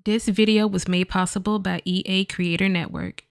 This video was made possible by EA Creator Network.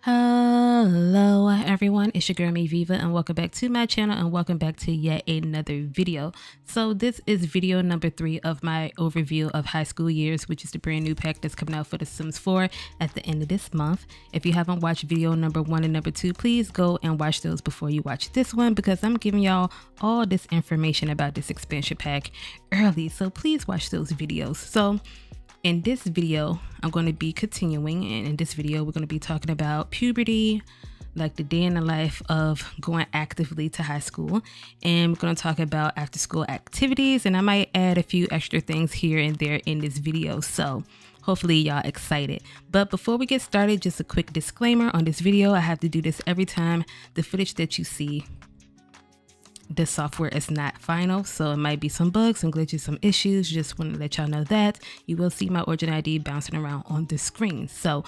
Hello everyone, it's your girl xViva and welcome back to my channel and welcome back to yet another video. So this is video number 3 of my overview of high school years, which is the brand new pack that's coming out for The Sims 4 at the end of this month. If you haven't watched video number 1 and number 2, please go and watch those before you watch this one, because I'm giving y'all all this information about this expansion pack early, so please watch those videos. So in this video, I'm going to be continuing, and in this video, we're going to be talking about puberty, like the day in the life of going actively to high school, and we're going to talk about after school activities, and I might add a few extra things here and there in this video, so hopefully y'all excited. But before we get started, just a quick disclaimer on this video. I have to do this every time. The footage that you see, the software is not final, so it might be some bugs, some glitches, some issues. Just want to let y'all know that you will see my origin ID bouncing around on the screen. So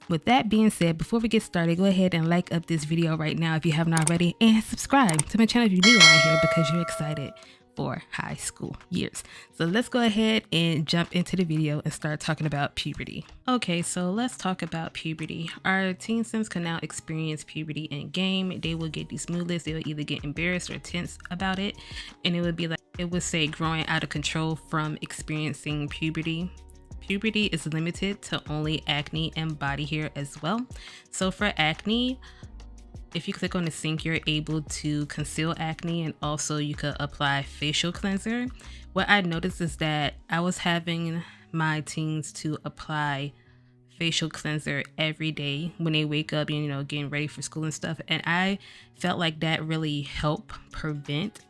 with that being said, before we get started, go ahead and like up this video right now if you haven't already, and subscribe to my channel if you're new around here because you're excited for high school years. So let's go ahead and jump into the video and start talking about puberty. Okay, so let's talk about puberty. Our teen sims can now experience puberty in game. They will get these moodlets. They will either get embarrassed or tense about it, and it would be like, it would say growing out of control from experiencing puberty. Puberty is limited to only acne and body hair as well. So for acne, if you click on the sync, you're able to conceal acne, and also you could apply facial cleanser. What I noticed is that I was having my teens to apply facial cleanser every day when they wake up, you know, getting ready for school and stuff. And I felt like that really helped prevent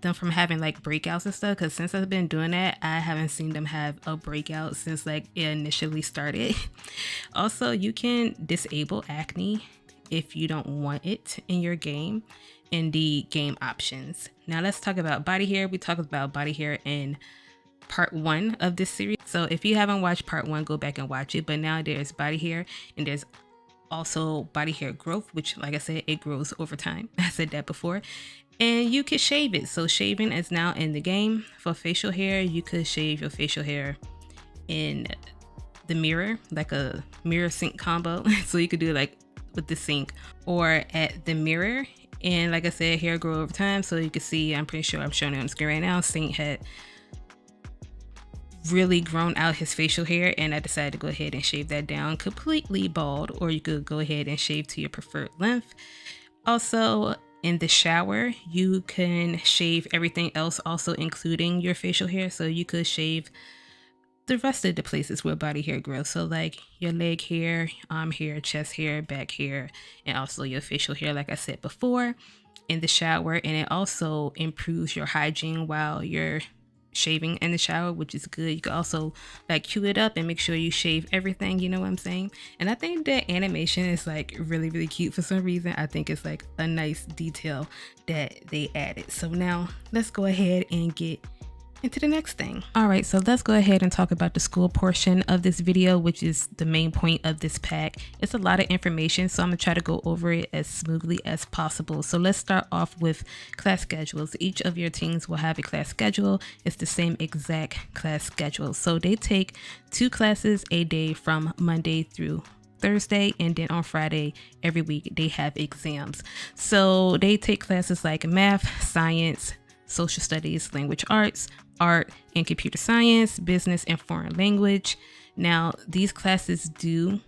them from having like breakouts and stuff, because since I've been doing that, I haven't seen them have a breakout since like it initially started. Also, you can disable acne if you don't want it in your game in the game options. Now let's talk about body hair. We talked about body hair in part 1 of this series, so if you haven't watched part 1, go back and watch it. But now there's body hair, and there's also body hair growth, which, like I said, it grows over time. I said that before. And you could shave it, so shaving is now in the game. For facial hair, you could shave your facial hair in the mirror, like a mirror sync combo. So you could do it like with the sink or at the mirror, and like I said, hair grow over time. So you can see, I'm pretty sure I'm showing it on the screen right now, Saint had really grown out his facial hair, and I decided to go ahead and shave that down completely bald, or you could go ahead and shave to your preferred length. Also, in the shower, you can shave everything else, also including your facial hair. So you could shave the rest of the places where body hair grows, so like your leg hair, arm hair, chest hair, back hair, and also your facial hair, like I said before, in the shower. And it also improves your hygiene while you're shaving in the shower, which is good. You can also like cue it up and make sure you shave everything, you know what I'm saying? And I think that animation is like really, really cute for some reason. I think it's like a nice detail that they added. So now let's go ahead and get into the next thing. All right, so let's go ahead and talk about the school portion of this video, which is the main point of this pack. It's a lot of information, so I'm gonna try to go over it as smoothly as possible. So let's start off with class schedules. Each of your teens will have a class schedule. It's the same exact class schedule. So they take 2 classes a day from Monday through Thursday, and then on Friday every week they have exams. So they take classes like math, science, social studies, language arts, art and computer science, business and foreign language. Now, these classes do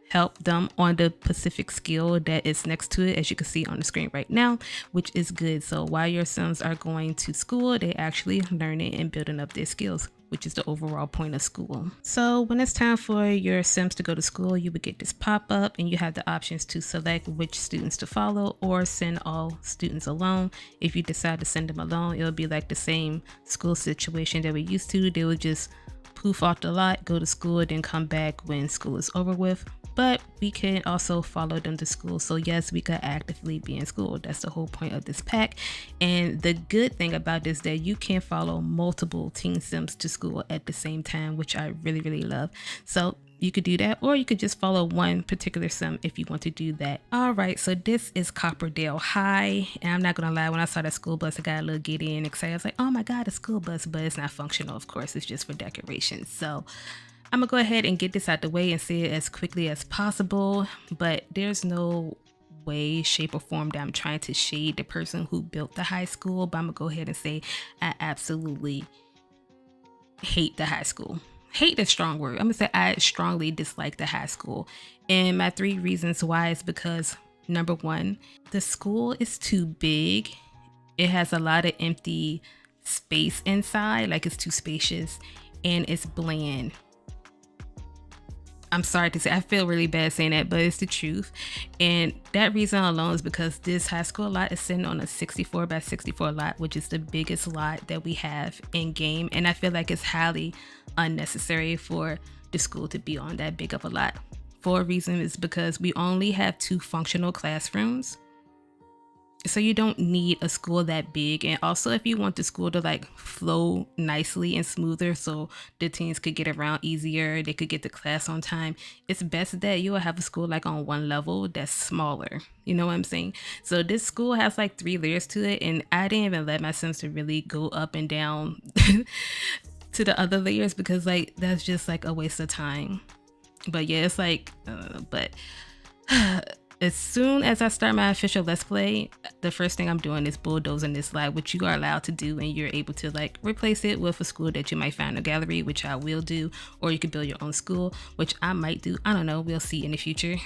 help them on the Pacific skill that is next to it, as you can see on the screen right now, which is good. So while your sons are going to school, they actually learning and building up their skills, which is the overall point of school. So when it's time for your sims to go to school, you would get this pop-up, and you have the options to select which students to follow or send all students alone. If you decide to send them alone, it'll be like the same school situation that we used to. They would just poof off the lot, go to school, then come back when school is over with. But we can also follow them to school. So yes, we could actively be in school. That's the whole point of this pack. And the good thing about this is that you can follow multiple teen sims to school at the same time, which I really, really love. So you could do that, or you could just follow one particular sim if you want to do that. All right, so this is Copperdale High, and I'm not gonna lie, when I saw that school bus, I got a little giddy and excited. I was like, oh my god, a school bus, but it's not functional, of course, it's just for decoration. So I'm gonna go ahead and get this out the way and say it as quickly as possible, but there's no way, shape, or form that I'm trying to shade the person who built the high school, but I'm gonna go ahead and say I absolutely hate the high school. Hate is a strong word. I'm gonna say I strongly dislike the high school. And my 3 reasons why is because, number 1, the school is too big. It has a lot of empty space inside, like it's too spacious, and it's bland. I'm sorry to say, I feel really bad saying that, but it's the truth. And that reason alone is because this high school lot is sitting on a 64 by 64 lot, which is the biggest lot that we have in game. And I feel like it's highly unnecessary for the school to be on that big of a lot. For a reason is because we only have 2 functional classrooms. So you don't need a school that big. And also, if you want the school to like flow nicely and smoother so the teens could get around easier, they could get to class on time, it's best that you will have a school like on one level that's smaller. You know what I'm saying? So this school has like 3 layers to it, and I didn't even let my Sims to really go up and down to the other layers because like that's just like a waste of time. But yeah, it's like as soon as I start my official Let's Play, the first thing I'm doing is bulldozing this lot, which you are allowed to do, and you're able to like replace it with a school that you might find in a gallery, which I will do, or you could build your own school, which I might do. I don't know, we'll see in the future.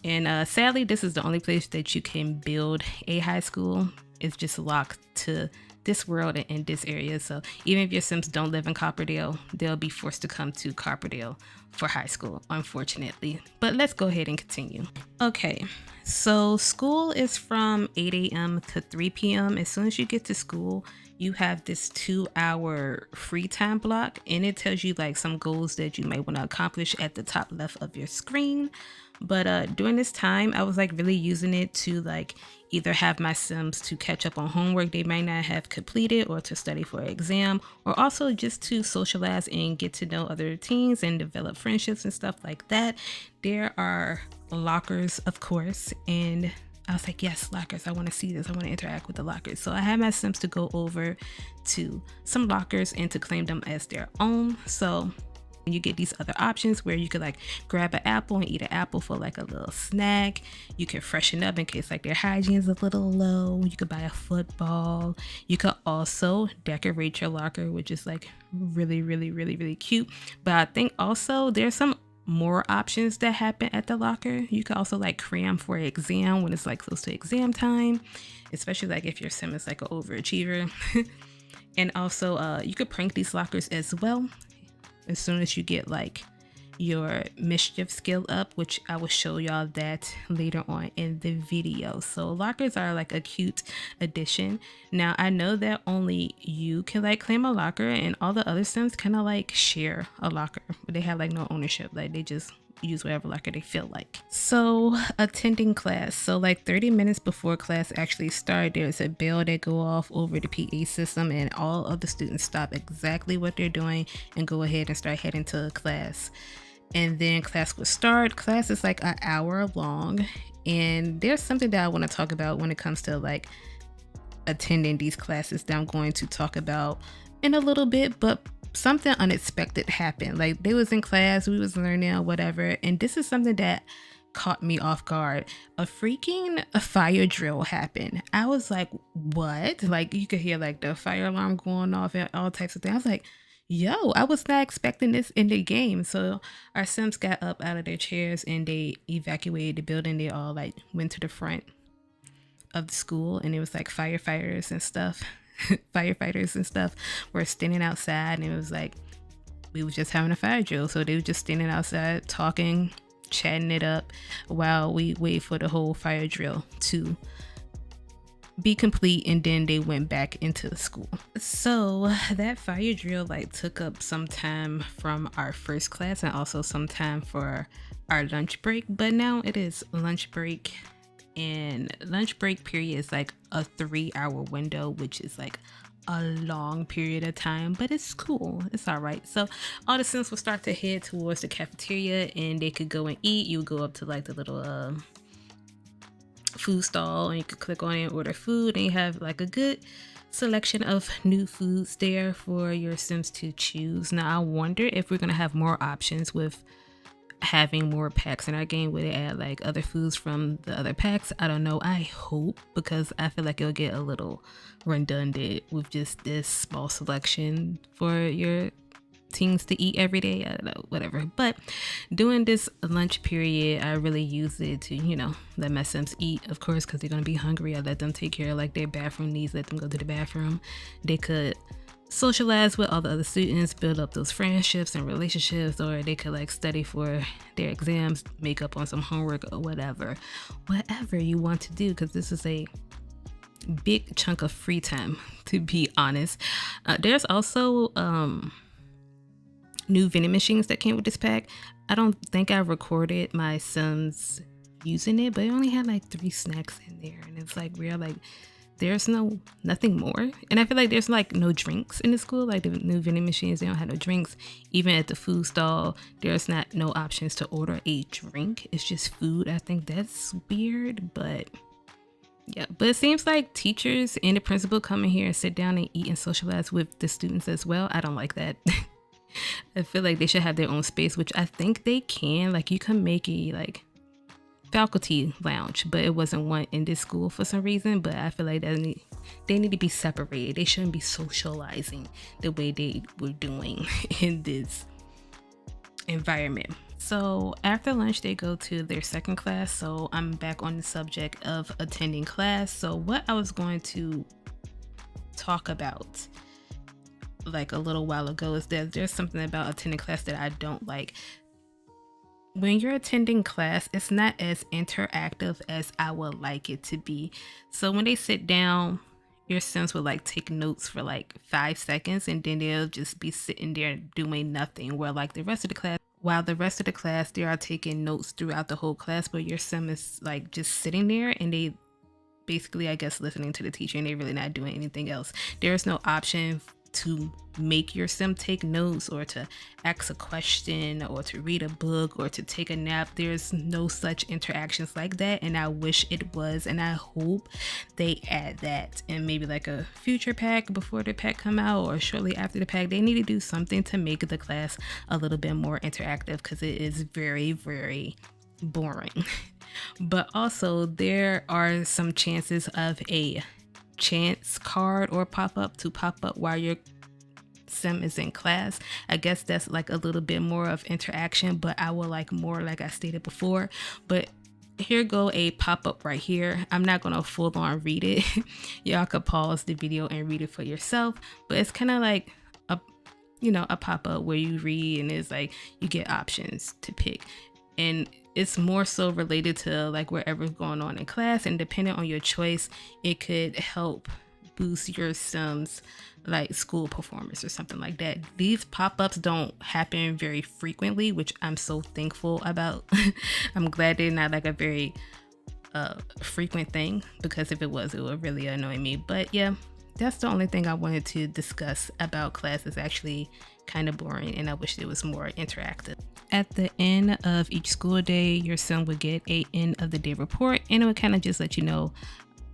And sadly, this is the only place that you can build a high school. It's just locked to this world and in this area. So even if your Sims don't live in Copperdale, they'll be forced to come to Copperdale for high school, unfortunately. But let's go ahead and continue. Okay, so school is from 8 a.m. to 3 p.m. As soon as you get to school, you have this 2-hour free time block, and it tells you like some goals that you might want to accomplish at the top left of your screen. But during this time, I was like really using it to like either have my Sims to catch up on homework they might not have completed, or to study for an exam, or also just to socialize and get to know other teens and develop friendships and stuff like that. There are lockers, of course, and I was like, yes, lockers, I want to see this, I want to interact with the lockers. So I had my Sims to go over to some lockers and to claim them as their own. So you get these other options where you could like grab an apple and eat an apple for like a little snack. You can freshen up in case like their hygiene is a little low. You could buy a football. You could also decorate your locker, which is like really cute. But I think also there's some more options that happen at the locker. You could also like cram for an exam when it's like close to exam time, especially like if your Sim is like an overachiever. And also you could prank these lockers as well as soon as you get like your mischief skill up, which I will show y'all that later on in the video. So lockers are like a cute addition. Now I know that only you can like claim a locker, and all the other Sims kind of like share a locker, but they have like no ownership. Like they just use whatever locker they feel like. So attending class, so like 30 minutes before class actually started, there's a bell that go off over the PA system, and all of the students stop exactly what they're doing and go ahead and start heading to class. And then class will start. Class is like an hour long, and there's something that I want to talk about when it comes to like attending these classes that I'm going to talk about in a little bit. But something unexpected happened. Like they was in class, we was learning or whatever, and this is something that caught me off guard. A fire drill happened. I was like, what? Like you could hear like the fire alarm going off and all types of things. I was like, yo, I was not expecting this in the game. So our Sims got up out of their chairs and they evacuated the building. They all like went to the front of the school, and it was like firefighters and stuff were standing outside, and it was like we was just having a fire drill. So they were just standing outside talking, chatting it up while we wait for the whole fire drill to be complete, and then they went back into the school. So that fire drill like took up some time from our first class and also some time for our lunch break, but now it is lunch break, and lunch break period is like a 3-hour window, which is like a long period of time, but it's cool. It's all right. So all the Sims will start to head towards the cafeteria, and they could go and eat. You go up to like the little food stall, and you could click on it and order food, and you have like a good selection of new foods there for your Sims to choose. Now I wonder if we're gonna have more options with having more packs in our game. Would it add like other foods from the other packs? I don't know. I hope, because I feel like it'll get a little redundant with just this small selection for your teens to eat every day. I don't know, whatever. But during this lunch period, I really use it to, you know, let my Sims eat, of course, because they're gonna be hungry. I let them take care of like their bathroom needs, let them go to the bathroom. They could socialize with all the other students, build up those friendships and relationships, or they could like study for their exams, make up on some homework, or whatever you want to do, because this is a big chunk of free time, to be honest. There's also new vending machines that came with this pack. I don't think I recorded my Sims using it, but it only had like 3 snacks in there, and it's like we're like, there's nothing more. And I feel like there's like no drinks in the school. Like the new vending machines, they don't have no drinks. Even at the food stall, there's no options to order a drink. It's just food. I think that's weird, but yeah. But it seems like teachers and the principal come in here and sit down and eat and socialize with the students as well. I don't like that. I feel like they should have their own space, which I think they can. Like you can make a like faculty lounge, but it wasn't one in this school for some reason. But I feel like they need to be separated. They shouldn't be socializing the way they were doing in this environment. So after lunch, they go to their second class. So I'm back on the subject of attending class. So what I was going to talk about like a little while ago is that there's something about attending class that I don't like. When you're attending class, it's not as interactive as I would like it to be. So when they sit down, your Sims will like take notes for like 5 seconds, and then they'll just be sitting there doing nothing. Where like the rest of the class, they are taking notes throughout the whole class, but your Sim is like just sitting there, and they basically, I guess, listening to the teacher, and they're really not doing anything else. There's no option to make your Sim take notes, or to ask a question, or to read a book, or to take a nap. There's no such interactions like that, and I wish it was, and I hope they add that in maybe like a future pack before the pack come out, or shortly after the pack. They need to do something to make the class a little bit more interactive, because it is very, very boring. But also there are some chances of a chance card or pop up while your Sim is in class. I guess that's like a little bit more of interaction, but I would like more, like I stated before. But here go a pop-up right here. I'm not gonna full on read it. Y'all could pause the video and read it for yourself, but it's kind of like a pop-up where you read, and it's like you get options to pick, and it's more so related to like whatever's going on in class, and depending on your choice, it could help boost your Sims like school performance or something like that. These pop-ups don't happen very frequently, which I'm so thankful about. I'm glad they're not like a very frequent thing, because if it was, it would really annoy me. But yeah, that's the only thing I wanted to discuss about class. Is actually kind of boring, and I wish it was more interactive. At the end of each school day, your Sim would get a end of the day report, and it would kind of just let you know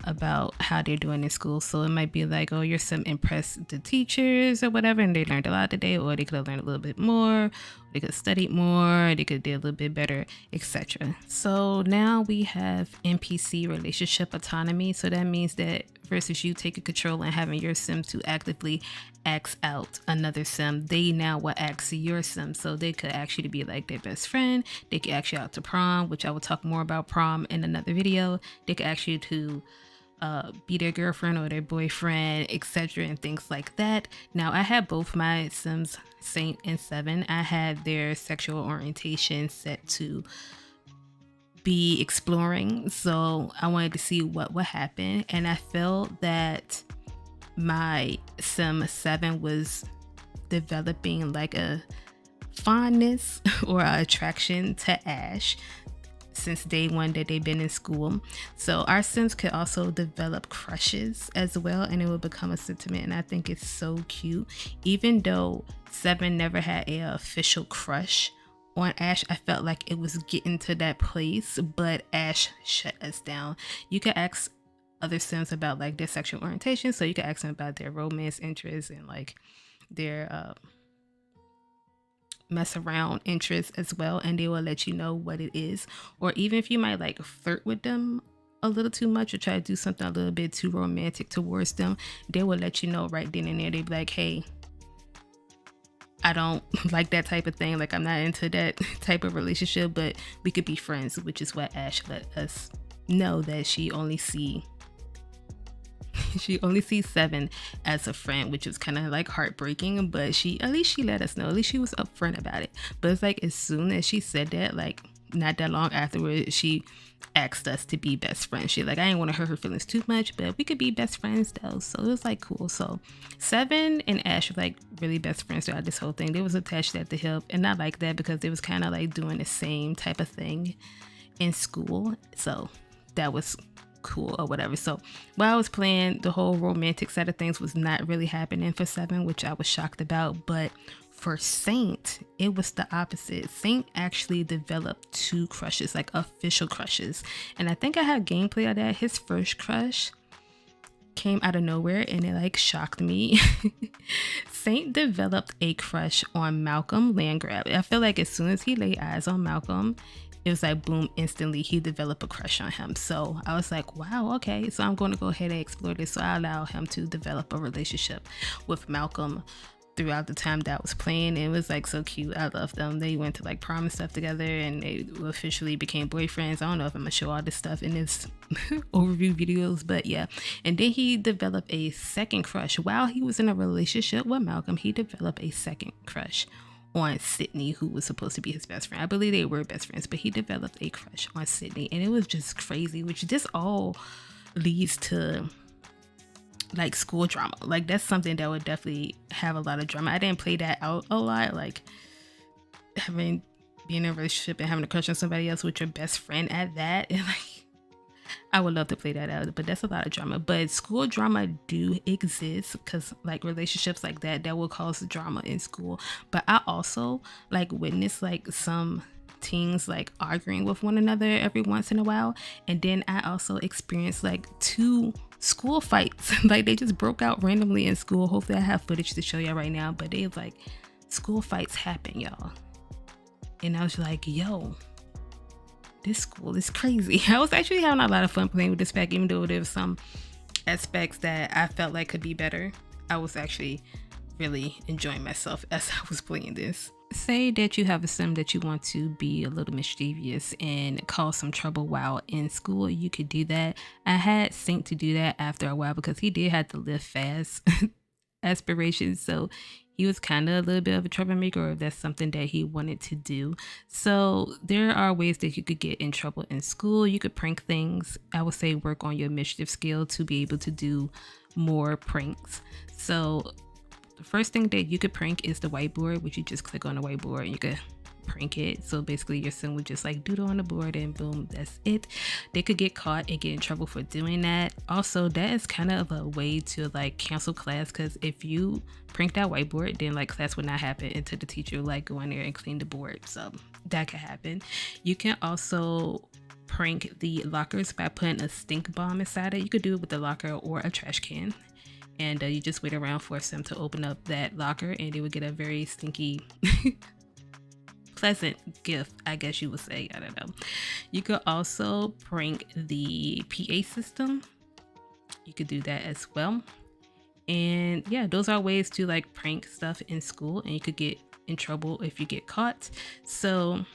about how they're doing in school. So it might be like, oh, your Sim impressed the teachers or whatever, and they learned a lot today, or they could have learned a little bit more, they could have studied more, they could do a little bit better, etc. So now we have NPC relationship autonomy. So that means that versus you taking control and having your Sim to actively ask out another Sim, they now will ask your Sim. So they could actually be like their best friend. They could ask you out to prom, which I will talk more about prom in another video. They could ask you to be their girlfriend or their boyfriend, etc., and things like that. Now I have both my Sims, Saint and Seven. I had their sexual orientation set to be exploring, so I wanted to see what would happen, and I felt that my Sim 7 was developing like a fondness or an attraction to Ash. since day one that they've been in school. So our Sims could also develop crushes as well, and it will become a sentiment, and I think it's so cute. Even though 7 never had an official crush on Ash, I felt like it was getting to that place, but Ash shut us down. You could ask other Sims about like their sexual orientation, so you could ask them about their romance interests and like their mess around interests as well, and they will let you know what it is. Or even if you might like flirt with them a little too much or try to do something a little bit too romantic towards them, they will let you know right then and there. They'd be like, hey, I don't like that type of thing, like I'm not into that type of relationship, but we could be friends, which is what Ash let us know, that she only sees 7 as a friend, which was kind of like heartbreaking, but at least she let us know, at least she was upfront about it. But it's like as soon as she said that, like not that long afterwards, she asked us to be best friends. She like, I didn't want to hurt her feelings too much, but we could be best friends though. So it was like cool. So 7 and Ash were like really best friends throughout this whole thing. They was attached at the hip, and not like that because they was kind of like doing the same type of thing in school. So that was cool or whatever. So while I was playing, the whole romantic side of things was not really happening for 7, which I was shocked about. But for Saint, it was the opposite. Saint actually developed 2 crushes, like official crushes, and I think I have gameplay of that. His first crush came out of nowhere and it like shocked me. Saint developed a crush on Malcolm Landgrab. I feel like as soon as he laid eyes on Malcolm, it was like boom, instantly he developed a crush on him. So I was like, wow, okay, so I'm going to go ahead and explore this. So I allow him to develop a relationship with Malcolm throughout the time that I was playing. It was like so cute. I loved them. They went to like prom and stuff together, and they officially became boyfriends. I don't know if I'm gonna show all this stuff in this overview videos, but yeah. And then he developed a second crush while he was in a relationship with Malcolm. He developed a second crush on Sydney, who was supposed to be his best friend. I believe they were best friends, but he developed a crush on Sydney, and it was just crazy, which this all leads to like school drama. Like that's something that would definitely have a lot of drama. I didn't play that out a lot, like being in a relationship and having a crush on somebody else with your best friend at that. And like I would love to play that out, but that's a lot of drama. But school drama do exist, because like relationships like that will cause drama in school. But I also like witness like some teens like arguing with one another every once in a while, and then I also experienced like 2 school fights. Like they just broke out randomly in school. Hopefully I have footage to show y'all right now, but they like school fights happen, y'all, and I was like, yo, this school is crazy. I was actually having a lot of fun playing with this pack, even though there was some aspects that I felt like could be better. I was actually really enjoying myself as I was playing this. Say that you have a sim that you want to be a little mischievous and cause some trouble while in school. You could do that. I had Saint to do that after a while because he did have to live fast aspirations. So he was kind of a little bit of a troublemaker, or if that's something that he wanted to do. So there are ways that you could get in trouble in school. You could prank things. I would say work on your mischief skill to be able to do more pranks. So the first thing that you could prank is the whiteboard, which you just click on the whiteboard and you could prank it. So basically your sim would just like doodle on the board and boom, that's it. They could get caught and get in trouble for doing that. Also, that is kind of a way to like cancel class, because if you prank that whiteboard, then like class would not happen until the teacher like go in there and clean the board. So that could happen. You can also prank the lockers by putting a stink bomb inside it. You could do it with a locker or a trash can. And you just wait around for them to open up that locker, and they would get a very stinky pleasant gift, I guess you would say. I don't know. You could also prank the PA system. You could do that as well. And yeah, those are ways to like prank stuff in school, and you could get in trouble if you get caught. So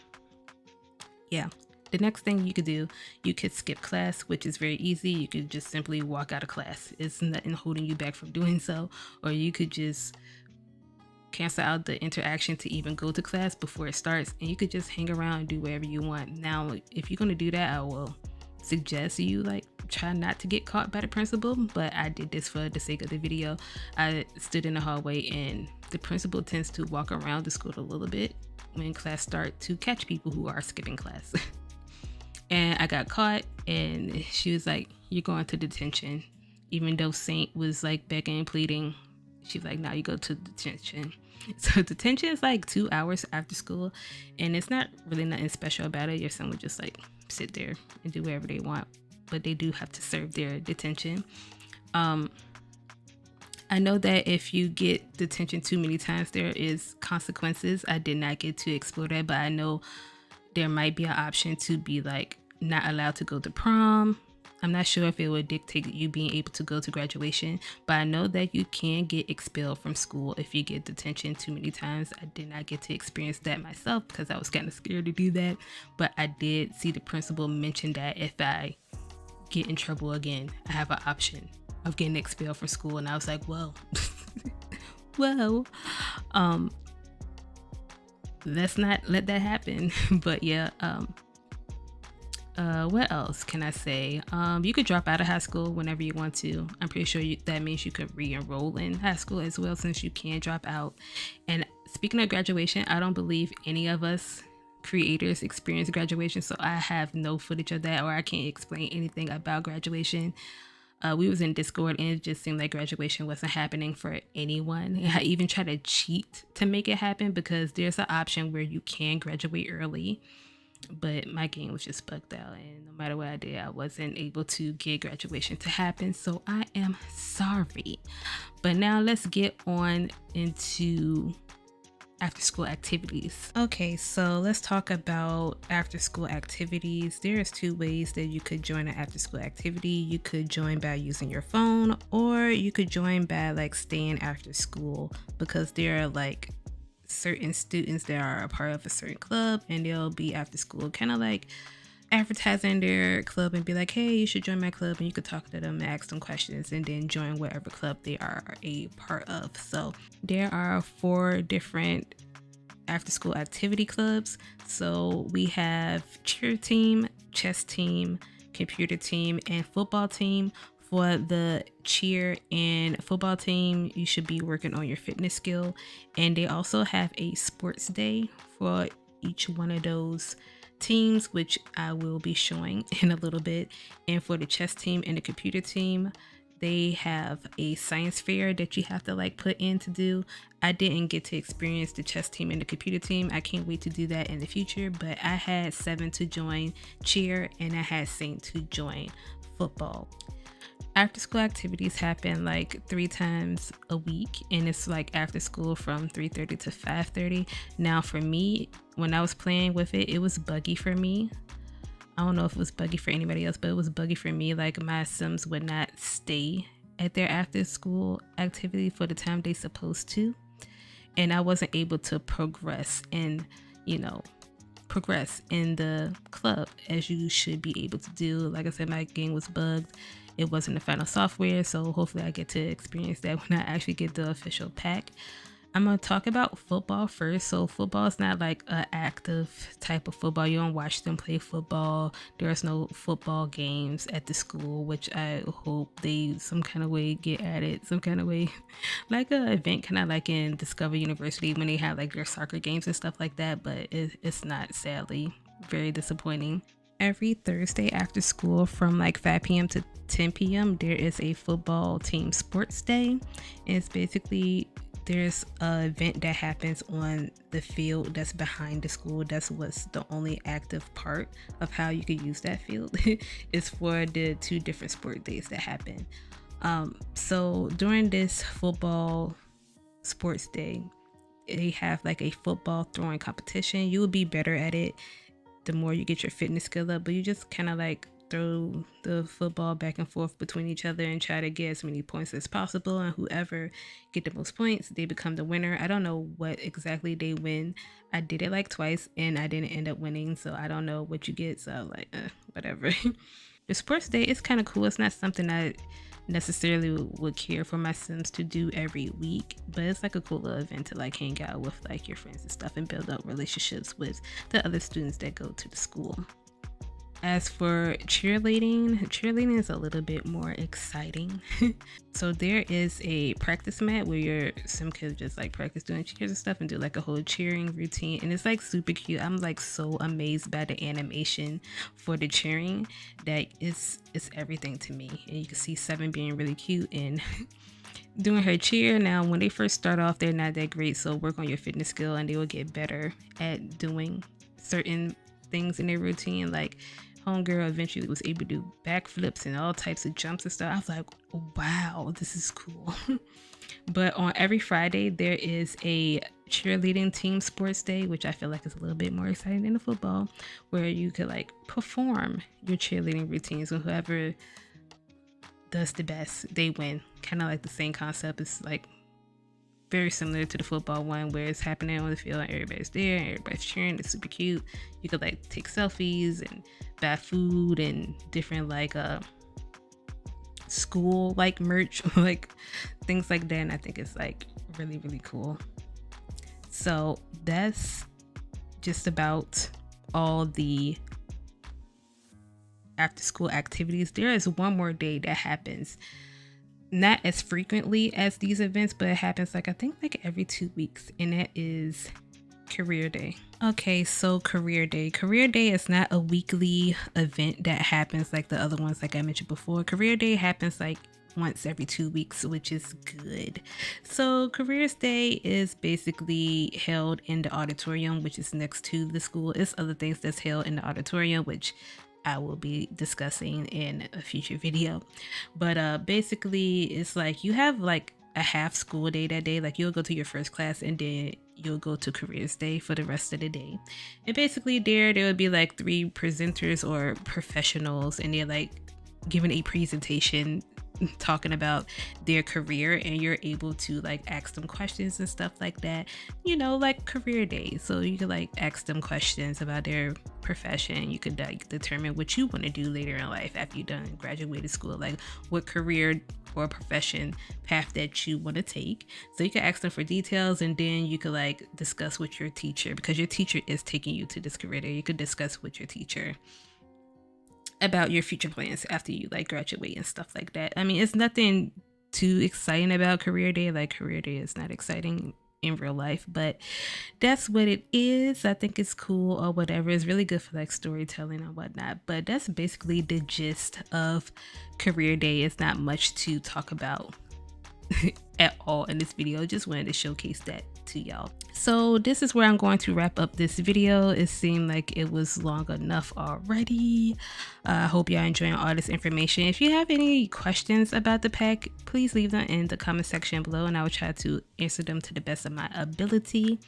yeah. The next thing you could do, you could skip class, which is very easy. You could just simply walk out of class. It's nothing holding you back from doing so. Or you could just cancel out the interaction to even go to class before it starts, and you could just hang around and do whatever you want. Now, if you're going to do that, I will suggest you like try not to get caught by the principal, but I did this for the sake of the video. I stood in the hallway, and the principal tends to walk around the school a little bit when class starts to catch people who are skipping class. I got caught, and she was like, "You're going to detention." Even though Saint was like begging and pleading, she's like, "Now you go to detention." So detention is like 2 hours after school, and it's not really nothing special about it. Your son would just like sit there and do whatever they want, but they do have to serve their detention. I know that if you get detention too many times, there is consequences. I did not get to explore that, but I know there might be an option to be like not allowed to go to prom. I'm not sure if it would dictate you being able to go to graduation, but I know that you can get expelled from school if you get detention too many times. I did not get to experience that myself because I was kind of scared to do that, but I did see the principal mention that if I get in trouble again, I have an option of getting expelled from school. And I was like, whoa. Well, let's not let that happen. But yeah, what else can I say? You could drop out of high school whenever you want to. I'm pretty sure that means you could re-enroll in high school as well, since you can drop out. And speaking of graduation, I don't believe any of us creators experience graduation, so I have no footage of that, or I can't explain anything about graduation. We was in Discord, and it just seemed like graduation wasn't happening for anyone. And I even tried to cheat to make it happen, because there's an option where you can graduate early, but my game was just bugged out, and no matter what I did, I wasn't able to get graduation to happen. So I am sorry. But now let's get on into after school activities. Okay, so let's talk about after school activities. There's 2 ways that you could join an after school activity. You could join by using your phone, or you could join by like staying after school, because there are like certain students that are a part of a certain club, and they'll be after school kind of like advertising their club and be like, "Hey, you should join my club," and you could talk to them and ask them questions and then join whatever club they are a part of. So there are 4 different after school activity clubs. So we have cheer team, chess team, computer team, and football team. For the cheer and football team, you should be working on your fitness skill, and they also have a sports day for each one of those teams, which I will be showing in a little bit. And for the chess team and the computer team, they have a science fair that you have to like put in to do. I didn't get to experience the chess team and the computer team. I can't wait to do that in the future, but I had 7 to join cheer, and I had Saint to join football. After school activities happen like 3 times a week, and it's like after school from 3:30 to 5:30. Now for me, when I was playing with it, it was buggy for me. I don't know if it was buggy for anybody else, but it was buggy for me. Like my Sims would not stay at their after school activity for the time they supposed to, and I wasn't able to progress in the club as you should be able to do. Like I said, my game was bugged. It wasn't the final software, so hopefully I get to experience that when I actually get the official pack. I'm going to talk about football first. So football is not like an active type of football. You don't watch them play football. There's no football games at the school, which I hope they some kind of way get at it. Some kind of way, like an event kind of like in Discover University when they have like their soccer games and stuff like that. But it's not, sadly. Very disappointing. Every Thursday after school from like 5 p.m. to 10 p.m. there is a football team sports day. And it's basically, there's an event that happens on the field that's behind the school. That's what's the only active part of how you could use that field is for the 2 different sport days that happen. So during this football sports day, they have like a football throwing competition. You will be better at it the more you get your fitness skill up, but you just kind of like throw the football back and forth between each other and try to get as many points as possible, and whoever get the most points, they become the winner. I don't know what exactly they win. I did it like twice and I didn't end up winning, so I don't know what you get, so like whatever. The sports day is kind of cool. It's not something I necessarily would care for my Sims to do every week, but it's like a cool little event to like hang out with like your friends and stuff and build up relationships with the other students that go to the school. As for cheerleading is a little bit more exciting. So there is a practice mat where some kids just like practice doing cheers and stuff and do like a whole cheering routine, and it's like super cute. I'm like so amazed by the animation for the cheering that it's everything to me. And you can see Seven being really cute and doing her cheer. Now when they first start off, they're not that great, so work on your fitness skill and they will get better at doing certain things in their routine. Like homegirl eventually was able to do backflips and all types of jumps and stuff. I was like, wow, this is cool. But on every Friday there is a cheerleading team sports day, which I feel like is a little bit more exciting than the football, where you could like perform your cheerleading routines, and whoever does the best, they win. Kind of like the same concept. It's like very similar to the football one, where it's happening on the field and everybody's there and everybody's cheering. It's super cute. You could like take selfies and buy food and different like school like merch, like things like that. And I think it's like really, really cool. So that's just about all the after school activities. There is one more day that happens not as frequently as these events, but it happens like I think like every 2 weeks, and that is Career Day. Okay, so Career Day is not a weekly event that happens like the other ones like I mentioned before. Career Day happens like once every 2 weeks, which is good. So Careers Day is basically held in the auditorium, which is next to the school. It's other things that's held in the auditorium, which I will be discussing in a future video. But basically it's like you have like a half school day that day. Like you'll go to your first class and then you'll go to Careers Day for the rest of the day. And basically there would be like 3 presenters or professionals, and they're like giving a presentation talking about their career, and you're able to like ask them questions and stuff like that, you know, like career day. So you could like ask them questions about their profession. You could like determine what you want to do later in life after you done graduated school, like what career or profession path that you want to take. So you can ask them for details, and then you could like discuss with your teacher, because your teacher is taking you to this career day. You could discuss with your teacher about your future plans after you like graduate and stuff like that. I mean, it's nothing too exciting about Career Day. Like Career Day is not exciting in real life, but that's what it is. I think it's cool or whatever. It's really good for like storytelling and whatnot. But that's basically the gist of Career Day. It's not much to talk about at all in this video. Just wanted to showcase that to y'all. So this is where I'm going to wrap up this video. It seemed like it was long enough already. I hope y'all enjoying all this information. If you have any questions about the pack, please leave them in the comment section below, and I will try to answer them to the best of my ability.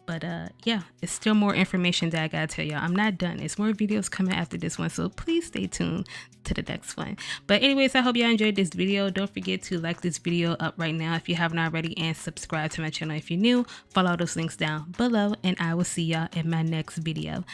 But yeah, it's still more information that I gotta tell y'all. I'm not done. It's more videos coming after this one, so please stay tuned to the next one. But anyways, I hope y'all enjoyed this video. Don't forget to like this video up right now if you haven't already, and subscribe to my channel if you're new. Follow those links down below, and I will see y'all in my next video.